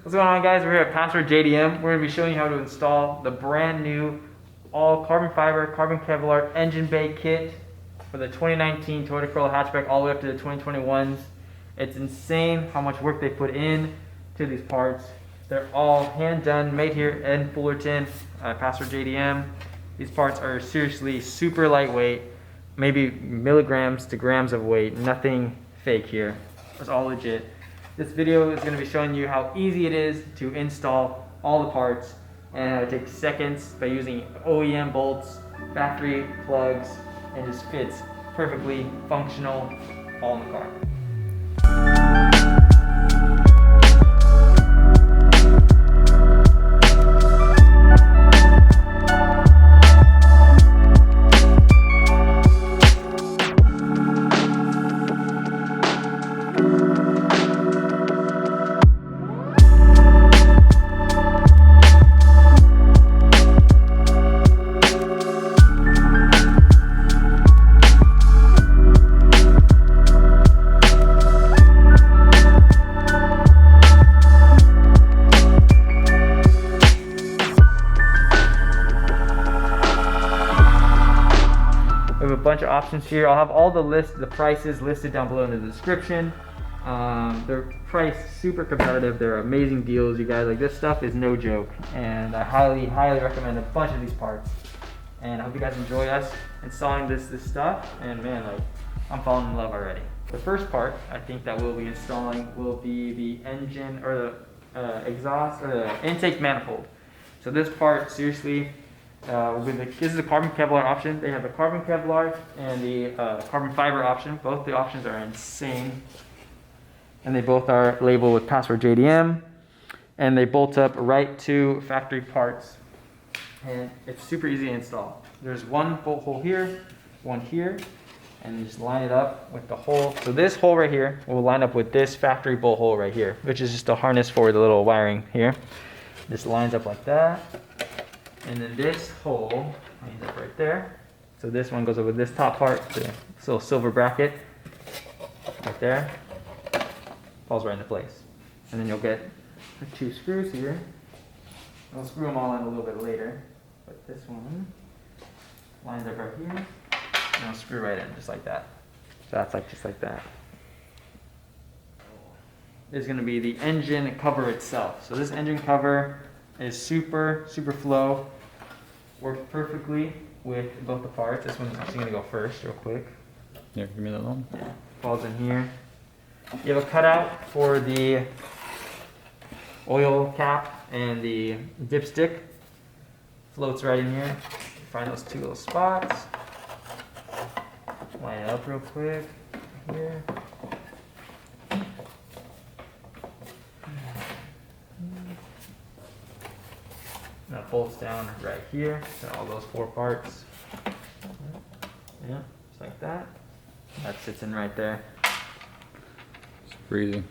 What's going on, guys? We're here at PasswordJDM. We're going to be showing you how to install the brand new all carbon fiber, carbon Kevlar engine bay kit for the 2019 Toyota Corolla Hatchback all the way up to the 2021s. It's insane how much work they put in to these parts. They're all hand done, made here in Fullerton, PasswordJDM. These parts are seriously super lightweight, maybe milligrams to grams of weight, nothing fake here. It's all legit. This video is going to be showing you how easy it is to install all the parts, and it takes seconds by using OEM bolts, factory plugs, and just fits perfectly functional all in the car. We have a bunch of options here. I'll have all the prices listed down below in the description. They're priced super competitive. They're amazing deals, you guys. Like, this stuff is no joke, and I highly recommend a bunch of these parts. And I hope you guys enjoy us installing this stuff. And man, like, I'm falling in love already. The first part I think that we'll be installing will be the engine or the exhaust or the intake manifold. So this part, seriously. This is the carbon Kevlar option. They have the carbon Kevlar and the carbon fiber option. Both the options are insane. And they both are labeled with PasswordJDM. And they bolt up right to factory parts. And it's super easy to install. There's one bolt hole here, one here, and you just line it up with the hole. So this hole right here will line up with this factory bolt hole right here, which is just a harness for the little wiring here. This lines up like that. And then this hole lines up right there. So this one goes over this top part, the little silver bracket right there. Falls right into place. And then you'll get the two screws here. I'll screw them all in a little bit later. But this one lines up right here. And I'll screw right in just like that. So that's like just like that. This is going to be the engine cover itself. So this engine cover is super flow, works perfectly with both the parts. This one's actually gonna go first real quick. Yeah, give me that one. Yeah, falls in here. You have a cutout for the oil cap and the dipstick. Floats right in here. Find those two little spots. Line it up real quick here. That bolts down right here to all those four parts. Yeah, just like that. That sits in right there. Super easy. I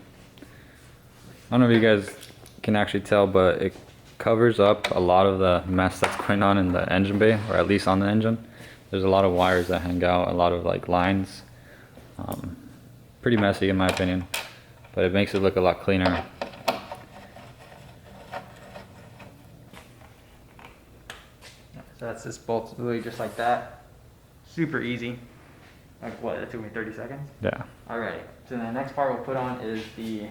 don't know if you guys can actually tell, but it covers up a lot of the mess that's going on in the engine bay, or at least on the engine. There's a lot of wires that hang out, a lot of like lines. Pretty messy in my opinion, but it makes it look a lot cleaner. So that's this bolt, literally just like that. Super easy. Like what, that took me 30 seconds? Yeah. Alright, so the next part we'll put on is the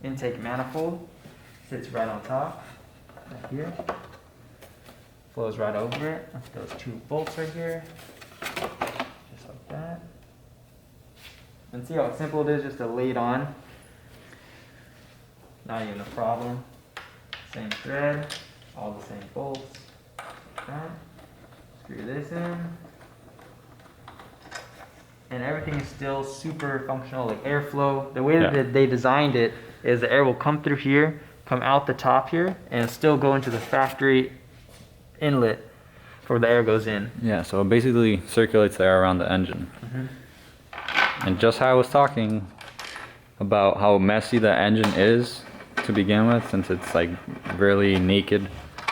intake manifold. Sits right on top, right here. Flows right over it. Those two bolts right here. Just like that. And see how simple it is just to lay it on. Not even a problem. Same thread, all the same bolts. That. Screw this in, and everything is still super functional, like airflow. The way that they designed it is the air will come through here, come out the top here, and still go into the factory inlet where the air goes in. Yeah, so it basically circulates the air around the engine. And just how I was talking about how messy the engine is to begin with, since it's like really naked.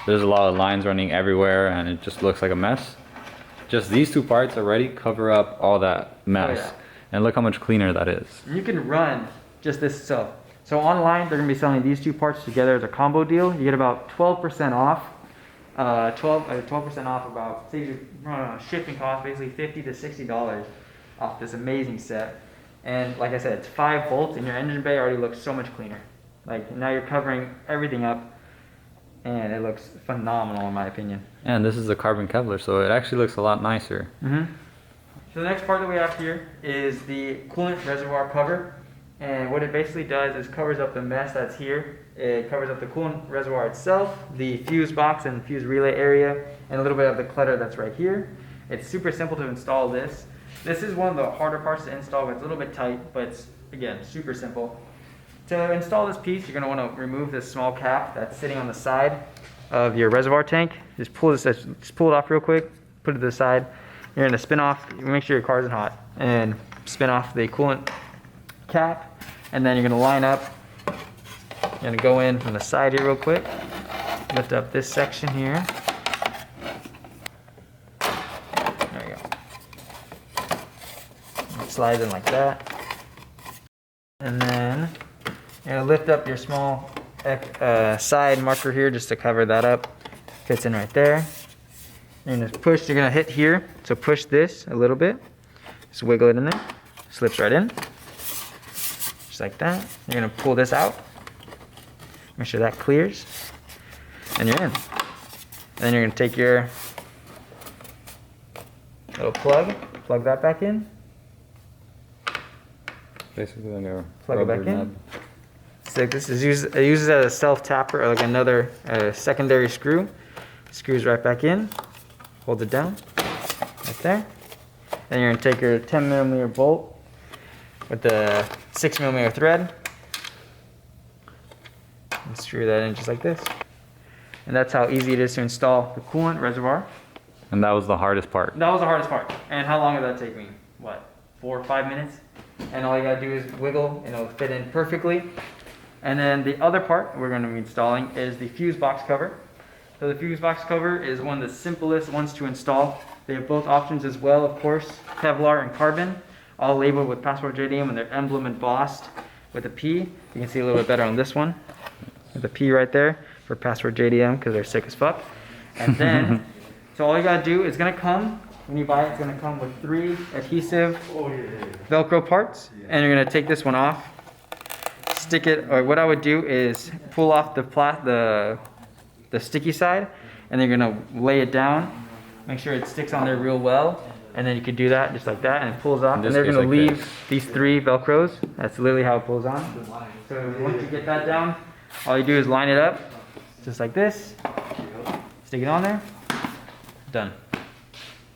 There's a lot of lines running everywhere and it just looks like a mess. Just these two parts already cover up all that mess. Oh, yeah. And look how much cleaner that is. You can run just this stuff. So online, they're gonna be selling these two parts together as a combo deal. You get about 12% off. 12% off about, saves you shipping cost, basically $50 to $60 off this amazing set. And like I said, it's 5 bolts, and your engine bay already looks so much cleaner. Like now you're covering everything up, and it looks phenomenal in my opinion. And this is a carbon Kevlar, so it actually looks a lot nicer. So the next part that we have here is the coolant reservoir cover. And what it basically does is covers up the mess that's here. It covers up the coolant reservoir itself, the fuse box and fuse relay area, and a little bit of the clutter that's right here. It's super simple to install this. This is one of the harder parts to install. It's a little bit tight, but it's, again, super simple. To install this piece, you're going to want to remove this small cap that's sitting on the side of your reservoir tank. Just pull it off real quick, put it to the side. You're going to spin off, make sure your car isn't hot, and spin off the coolant cap. And then you're going to line up. You're going to go in from the side here real quick. Lift up this section here. There you go. It slides in like that. And then you're going to lift up your small side marker here just to cover that up. Fits in right there. You're going to push, you're going to hit here. So push this a little bit. Just wiggle it in there. Slips right in. Just like that. You're going to pull this out. Make sure that clears. And you're in. And then you're going to take your little plug that back in. Basically like a Plug it back rubber in. nub. So this is it uses as a self-tapper, or like another secondary screw. Screws right back in. Hold it down. Right there. Then you're going to take your 10mm bolt with the 6mm thread and screw that in just like this. And that's how easy it is to install the coolant reservoir. And that was the hardest part. That was the hardest part. And how long did that take me? What, 4 or 5 minutes? And all you gotta do is wiggle and it'll fit in perfectly. And then the other part we're going to be installing is the fuse box cover. So the fuse box cover is one of the simplest ones to install. They have both options as well, of course, Kevlar and carbon, all labeled with PasswordJDM and their emblem embossed with a P. You can see a little bit better on this one, with a P right there for PasswordJDM because they're sick as fuck. And then, so all you gotta do is gonna come, when you buy it, it's gonna come with 3 adhesive Velcro parts, and you're gonna take this one off, stick it, or what I would do is pull off the sticky side, and then you're gonna lay it down, make sure it sticks on there real well, and then you can do that just like that, and it pulls off, and they're gonna leave these 3 Velcros. That's literally how it pulls on. So once you get that down, all you do is line it up, just like this, stick it on there, done. I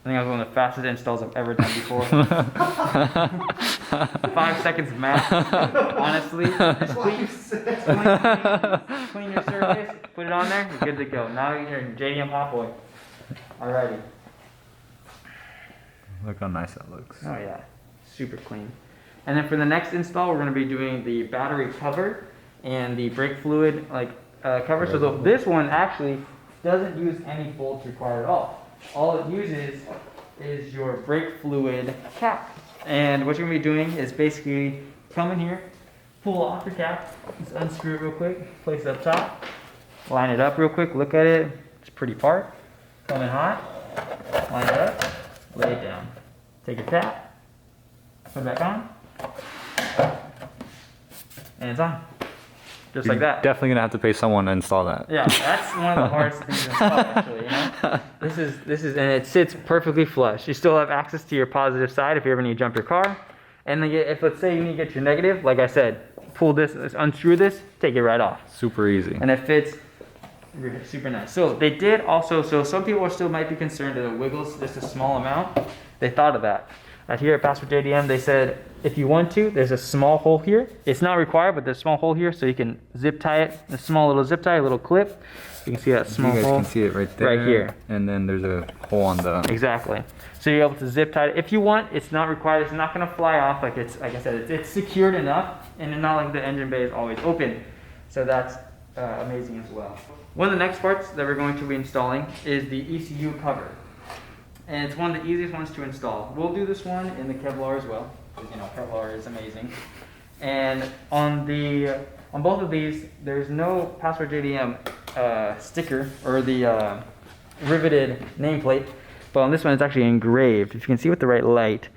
think that was one of the fastest installs I've ever done before. 5 seconds max, honestly. Just clean your surface, put it on there, you're good to go. Now you're in JDM Hot Boy. Alrighty. Look how nice that looks. Oh yeah, super clean. And then for the next install, we're going to be doing the battery cover and the brake fluid cover. So this one actually doesn't use any bolts required at all. All it uses is your brake fluid cap. And what you're going to be doing is basically come in here, pull off your cap, just unscrew it real quick, place it up top, line it up real quick, look at it, it's a pretty part, come in hot, line it up, lay it down. Take your tap, put it back on, and it's on. Just like that. Definitely gonna have to pay someone to install that. Yeah, that's one of the hardest things to install actually, you know? This is, and it sits perfectly flush. You still have access to your positive side if you ever need to jump your car. And then if let's say you need to get your negative, like I said, pull this, unscrew this, take it right off. Super easy. And it fits super nice. So they did also, so some people still might be concerned that it wiggles just a small amount. They thought of that. Here at PasswordJDM, they said if you want to, there's a small hole here. It's not required, but there's a small hole here, so you can zip tie it. A small little zip tie, a little clip. You can see that small hole. You guys can see it right there. Right here. And then there's a hole on the. Exactly. So you're able to zip tie it if you want. It's not required. It's not going to fly off. Like I said, it's secured enough, and it's not like the engine bay is always open. So that's amazing as well. One of the next parts that we're going to be installing is the ECU cover. And it's one of the easiest ones to install. We'll do this one in the Kevlar as well, because you know Kevlar is amazing. And on On both of these, there's no PasswordJDM sticker or the riveted nameplate, but on this one it's actually engraved. If you can see with the right light,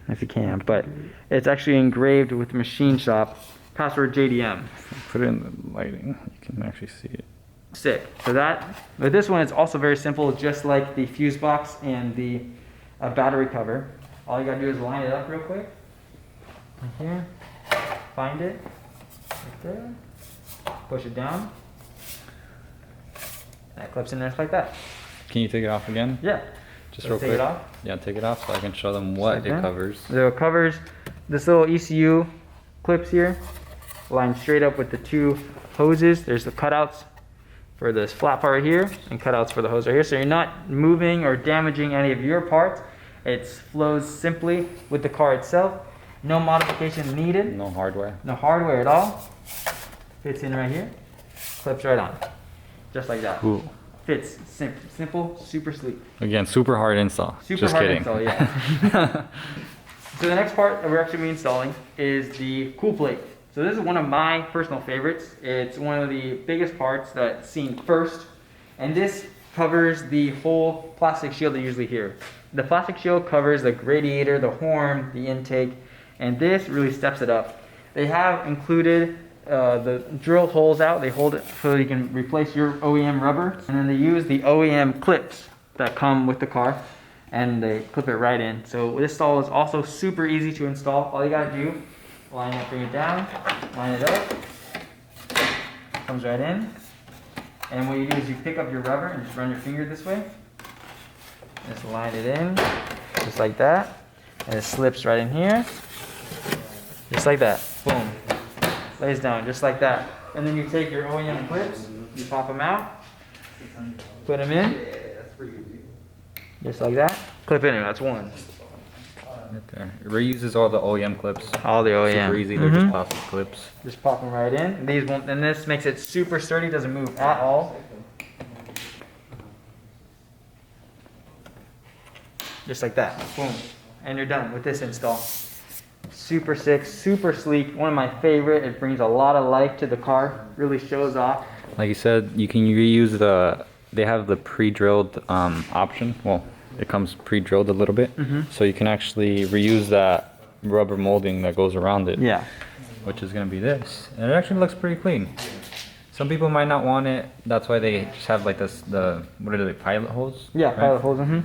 if you can, but it's actually engraved with machine shop PasswordJDM. Put it in the lighting, you can actually see it. Sick. So that, with this one, it's also very simple, just like the fuse box and the battery cover. All you gotta do is line it up real quick. Right here. Find it. Right there. Push it down. That clips in there just like that. Can you take it off again? Yeah. Just So real take quick. it off. Yeah, take it off so I can show them what Like it that. covers. So it covers this little ECU clips here, lined straight up with the two hoses. There's the cutouts for this flat part right here and cutouts for the hose right here. So you're not moving or damaging any of your parts. It flows simply with the car itself. No modification needed. No hardware. No hardware at all. Fits in right here. Clips right on. Just like that. Ooh. Fits simple, super sleek. Again, super hard install. Super Just hard kidding. install, yeah. So the next part that we're actually installing is the cool plate. So this is one of my personal favorites. It's one of the biggest parts that's seen first. And this covers the whole plastic shield that you usually hear. The plastic shield covers the radiator, the horn, the intake, and this really steps it up. They have included the drill holes out. They hold it so you can replace your OEM rubber. And then they use the OEM clips that come with the car, and they clip it right in. So this install is also super easy to install. All you gotta do, line it, bring it down, line it up, comes right in. And what you do is you pick up your rubber and just run your finger this way. Just line it in, just like that. And it slips right in here, just like that. Boom. Lays down, just like that. And then you take your OEM clips, you pop them out, put them in, just like that. Clip in there, that's one. Right there. It reuses all the OEM clips. All the OEM. Super easy, they're just plastic clips. Just pop them right in. And these won't, and this makes it super sturdy, doesn't move at all. Just like that. Boom. And you're done with this install. Super sick, super sleek. One of my favorite. It brings a lot of life to the car. Really shows off. Like you said, you can reuse they have the pre-drilled option. Well, it comes pre-drilled a little bit. So you can actually reuse that rubber molding that goes around it. Yeah. Which is going to be this. And it actually looks pretty clean. Some people might not want it. That's why they just have like this, what are they, pilot holes? Yeah, right? pilot holes.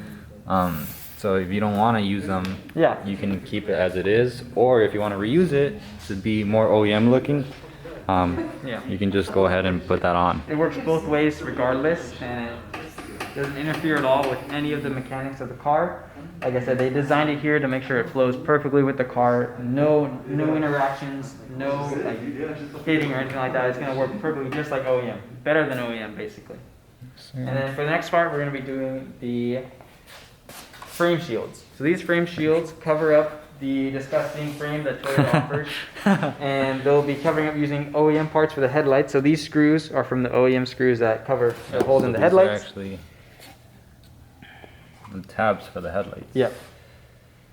So if you don't want to use them, Yeah. you can keep it as it is. Or if you want to reuse it to be more OEM looking, Yeah. you can just go ahead and put that on. It works both ways regardless, and it doesn't interfere at all with any of the mechanics of the car. Like I said, they designed it here to make sure it flows perfectly with the car. No interactions, no like hitting or anything like that. It's gonna work perfectly just like OEM. Better than OEM basically. And then for the next part, we're gonna be doing the frame shields. So these frame shields cover up the disgusting frame that Toyota offers, and they'll be covering up using OEM parts for the headlights. So these screws are from the OEM screws that cover the hole in the these headlights. are actually the tabs for the headlights. Yep.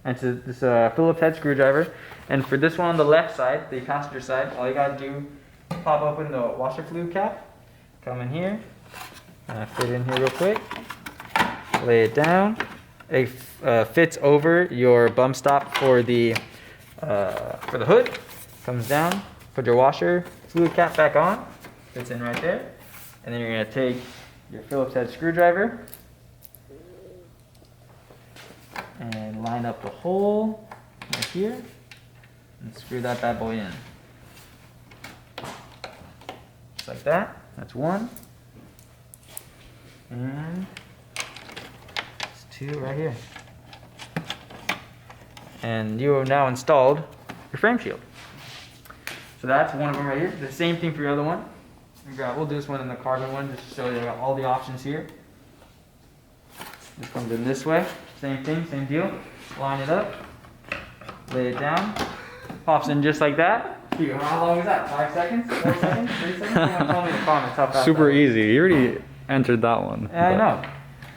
And so this Phillips head screwdriver. And for this one on the left side, the passenger side, all you gotta do, pop open the washer fluid cap, come in here, fit it in here real quick, lay it down. It fits over your bump stop for the hood. Comes down, put your washer fluid cap back on, fits in right there. And then you're gonna take your Phillips head screwdriver and line up the hole right here and screw that bad boy in. Just like that. That's one. And it's two right here. And you have now installed your frame shield. So that's one of them right here. The same thing for your other one. We'll do this one in the carbon one just to show you all the options here. This comes in this way. Same thing, same deal. Line it up, lay it down, pops in just like that. How long is that? 5 seconds? 4 seconds? 3 seconds? Tell me in the comments how fast. Super easy. You already entered that one. Yeah, I know.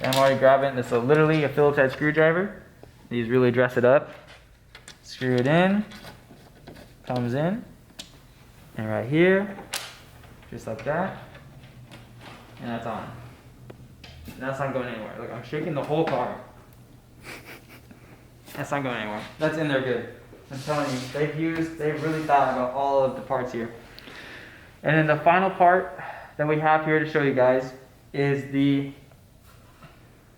I'm already grabbing this. So literally a Phillips head screwdriver. These really dress it up. Screw it in. Comes in. And right here, just like that. And that's on. And that's not going anywhere. Look, I'm shaking the whole car. That's not going anywhere. That's in there good. I'm telling you, they've really thought about all of the parts here. And then the final part that we have here to show you guys is the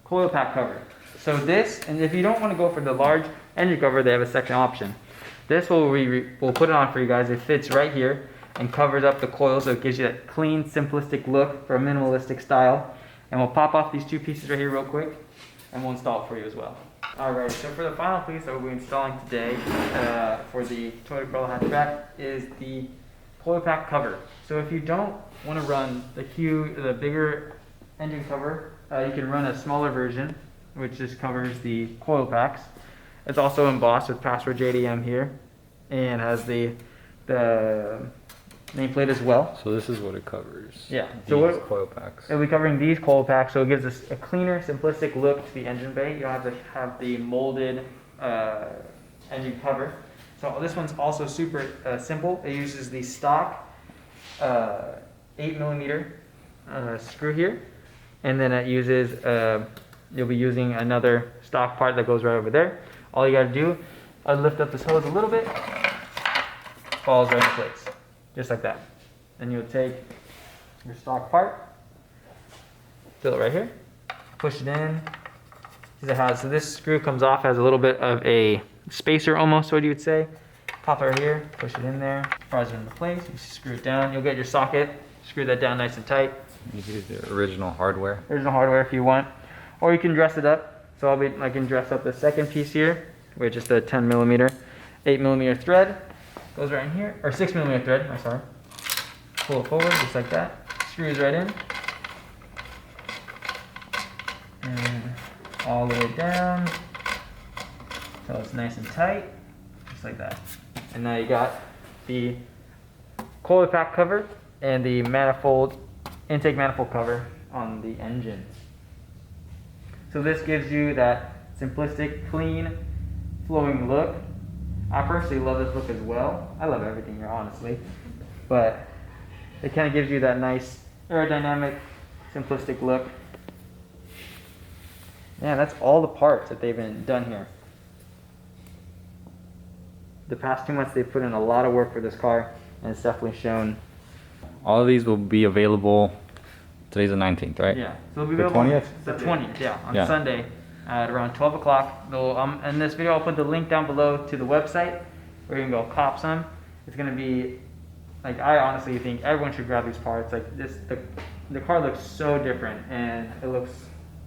coil pack cover. So this, and if you don't want to go for the large engine cover, they have a second option. This we'll put it on for you guys. It fits right here and covers up the coil, so it gives you that clean, simplistic look for a minimalistic style. And we'll pop off these two pieces right here real quick, and we'll install it for you as well. Alright, so for the final piece that we'll be installing today for the Toyota Corolla Hatchback is the coil pack cover. So if you don't want to run the bigger engine cover, you can run a smaller version, which just covers the coil packs. It's also embossed with PasswordJDM here, and has the nameplate as well. So this is what it covers. Yeah. These coil packs. It'll be covering these coil packs, so it gives us a cleaner, simplistic look to the engine bay. You don't have to have the molded engine cover. So this one's also super simple. It uses the stock 8mm screw here, and then it uses you'll be using another stock part that goes right over there. All you got to do, lift up this hose a little bit, falls right in place, just like that. Then you'll take your stock part, fill it right here, push it in. So this screw comes off, has a little bit of a spacer almost, what you would say. Pop it right here, push it in there, prise it into place, you screw it down. You'll get your socket, screw that down nice and tight. You can use the original hardware. Original hardware if you want. Or you can dress it up. So I can dress up the second piece here, with just a 10mm, 8mm thread. Goes right in here, or 6mm thread, I'm sorry. Pull it forward, just like that. Screws right in. And all the way down, so it's nice and tight, just like that. And now you got the coil pack cover and the intake manifold cover on the engine. So this gives you that simplistic, clean, flowing look. I personally love this look as well. I love everything here, honestly. But it kind of gives you that nice aerodynamic, simplistic look. Yeah, that's all the parts that they've been done here. The past 2 months they've put in a lot of work for this car, and it's definitely shown. All of these will be available. Today's the 19th, right? Yeah. So it'll be The available 20th? The 20th, yeah, on Sunday at around 12 o'clock. In this video, I'll put the link down below to the website where you can go cop some. It's going to be, like, I honestly think everyone should grab these parts. Like, the car looks so different, and it looks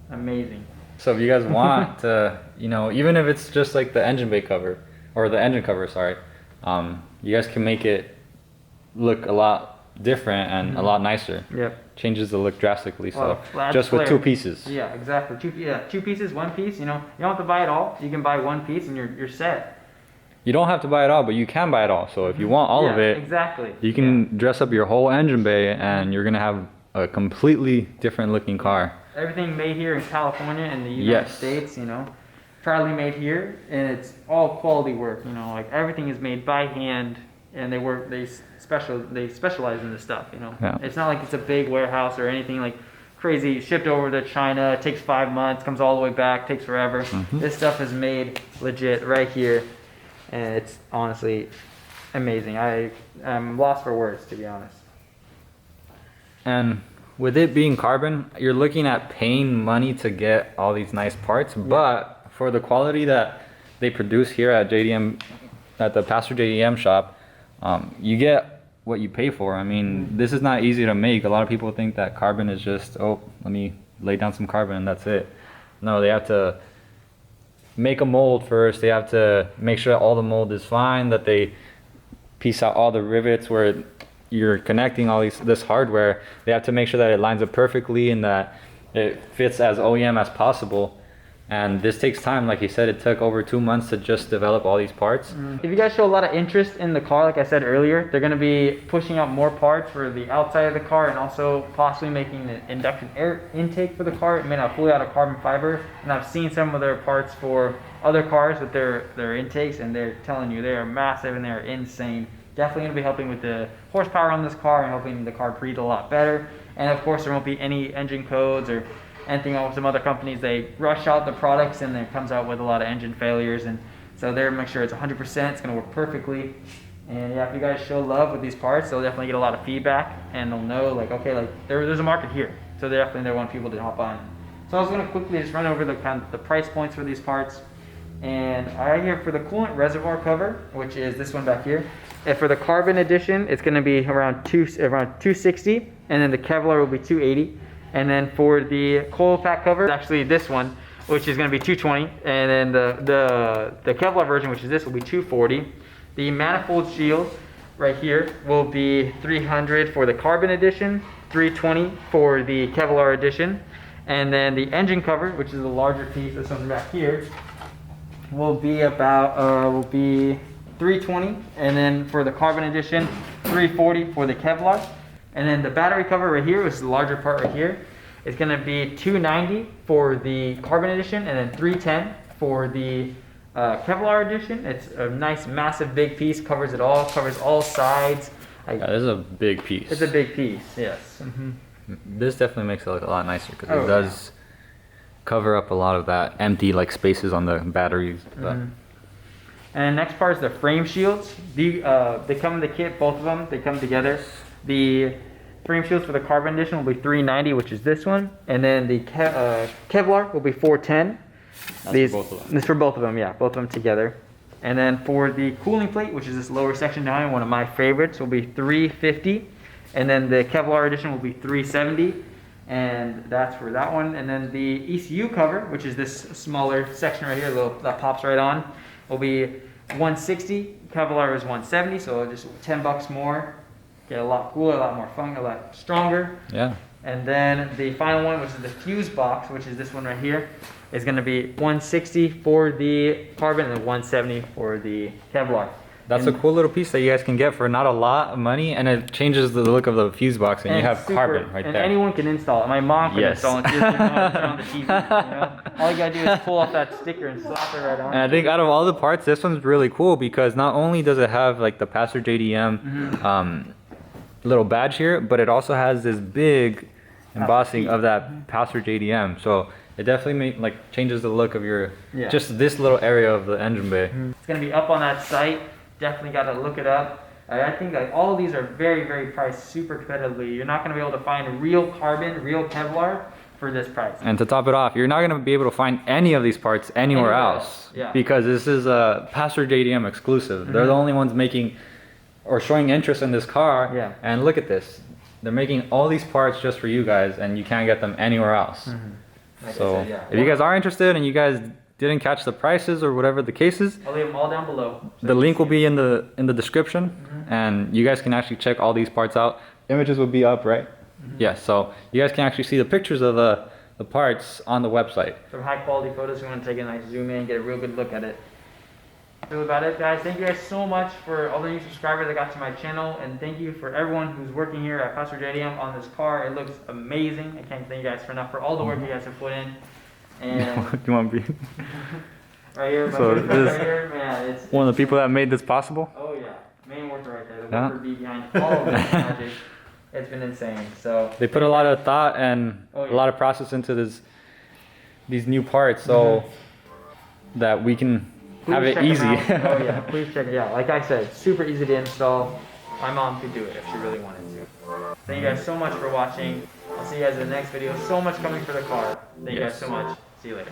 amazing. So if you guys want to, even if it's just like the engine bay cover, or the engine cover, sorry, you guys can make it look a lot different and a lot nicer. Yep. Changes the look drastically. So Well, just with 2 pieces. Yeah, exactly. Two pieces, 1 piece. You don't have to buy it all. You can buy 1 piece and you're set. You don't have to buy it all, but you can buy it all. So if you want all of it, exactly. You can dress up your whole engine bay, and you're gonna have a completely different looking car. Everything made here in California and the United States. Proudly made here, and it's all quality work. Like everything is made by hand, and they specialize in this stuff. Yeah. It's not like it's a big warehouse or anything like crazy, shipped over to China. It takes 5 months, comes all the way back, takes forever. This stuff is made legit right here, and it's honestly amazing. I'm lost for words, to be honest. And with it being carbon, you're looking at paying money to get all these nice parts, but for the quality that they produce here at JDM, at the PasswordJDM shop, you get what you pay for. I mean, this is not easy to make. A lot of people think that carbon is just, oh, let me lay down some carbon and that's it. No, they have to make a mold first. They have to make sure that all the mold is fine, that they piece out all the rivets where you're connecting all this hardware. They have to make sure that it lines up perfectly and that it fits as OEM as possible. And this takes time. Like you said, it took over 2 months to just develop all these parts. If you guys show a lot of interest in the car, like I said earlier, they're going to be pushing out more parts for the outside of the car, and also possibly making the induction air intake for the car. It may not fully out of carbon fiber, and I've seen some of their parts for other cars with their intakes, and they're telling you they are massive and they're insane. definitely going to be helping with the horsepower on this car and helping the car breathe a lot better. And of course, there won't be any engine codes or anything with some other companies. They rush out the products and it comes out with a lot of engine failures, and so they're make sure it's 100%. It's going to work perfectly. And yeah, if you guys show love with these parts, they'll definitely get a lot of feedback, and they'll know like, okay, like there's a market here. So they want people to hop on. So I was going to quickly just run over the price points for these parts. And right here for the coolant reservoir cover, which is this one back here. And for the carbon edition, it's going to be around 260, and then the Kevlar will be 280. And then for the coil pack cover, actually this one, which is going to be 220, and then the Kevlar version, which is this, will be 240. The manifold shield right here will be 300 for the carbon edition, 320 for the Kevlar edition, and then the engine cover, which is the larger piece, this one's back here, will be about 320, and then for the carbon edition, 340 for the Kevlar, and then the battery cover right here, which is the larger part right here, is going to be 290 for the carbon edition, and then 310 for the Kevlar edition. It's a nice, massive, big piece. Covers it all. Covers all sides. Yeah, this is a big piece. It's a big piece. Yes. This definitely makes it look a lot nicer because it does cover up a lot of that empty like spaces on the batteries. And next part is the frame shields. They come in the kit, both of them. They come together. The frame shields for the carbon edition will be 390, which is this one, and then the Kevlar will be 410. That's for both of them. This for both of them, yeah, both of them together. And then for the cooling plate, which is this lower section down, one of my favorites, will be 350. And then the Kevlar edition will be 370. And that's for that one. And then the ECU cover, which is this smaller section right here, that pops right on, will be 160. Kevlar is 170, so just $10 more. Get a lot cooler, a lot more fun, a lot stronger. Yeah. And then the final one, which is the fuse box, which is this one right here, is going to be 160 for the carbon and 170 for the Kevlar. That's a cool little piece that you guys can get for not a lot of money, and it changes the look of the fuse box, and you have carbon right there. And anyone can install it. My mom can install it. She doesn't know how to turn on the TV. You know? All you gotta do is pull off that sticker and slap it right on. And I think out of all the parts, this one's really cool because not only does it have like the PasswordJDM little badge here, but it also has this big embossing of that PasswordJDM. So it definitely changes the look of your just this little area of the engine bay. It's gonna be up on that site. Definitely got to look it up. I think like all of these are very, very priced super competitively. You're not going to be able to find real carbon, real Kevlar for this price. And to top it off, you're not going to be able to find any of these parts anywhere else. Because this is a PasswordJDM exclusive. They're the only ones making or showing interest in this car. And look at this. They're making all these parts just for you guys, and you can't get them anywhere else. So if you guys are interested and you guys didn't catch the prices or whatever the case is, I'll leave them all down below. The link will be in the description, and you guys can actually check all these parts out. Images will be up, right? Yeah, so you guys can actually see the pictures of the parts on the website. Some high quality photos. You want to take a nice zoom in, get a real good look at it. That's really about it, guys. Thank you guys so much for all the new subscribers that got to my channel, and thank you for everyone who's working here at PasswordJDM on this car. It looks amazing. I can't thank you guys enough for all the work you guys have put in. And you want to be right here, so this right here, man, it's one of the people that made this possible. Oh yeah, main worker right there. The worker bee behind all of this magic. It's been insane. So they put a lot of thought and a lot of process into these new parts, so that we can have it easy. Oh yeah, please check it out. Like I said, super easy to install. My mom could do it if she really wanted to. Thank you guys so much for watching. I'll see you guys in the next video. So much coming for the car. Thank you guys so much. See you later.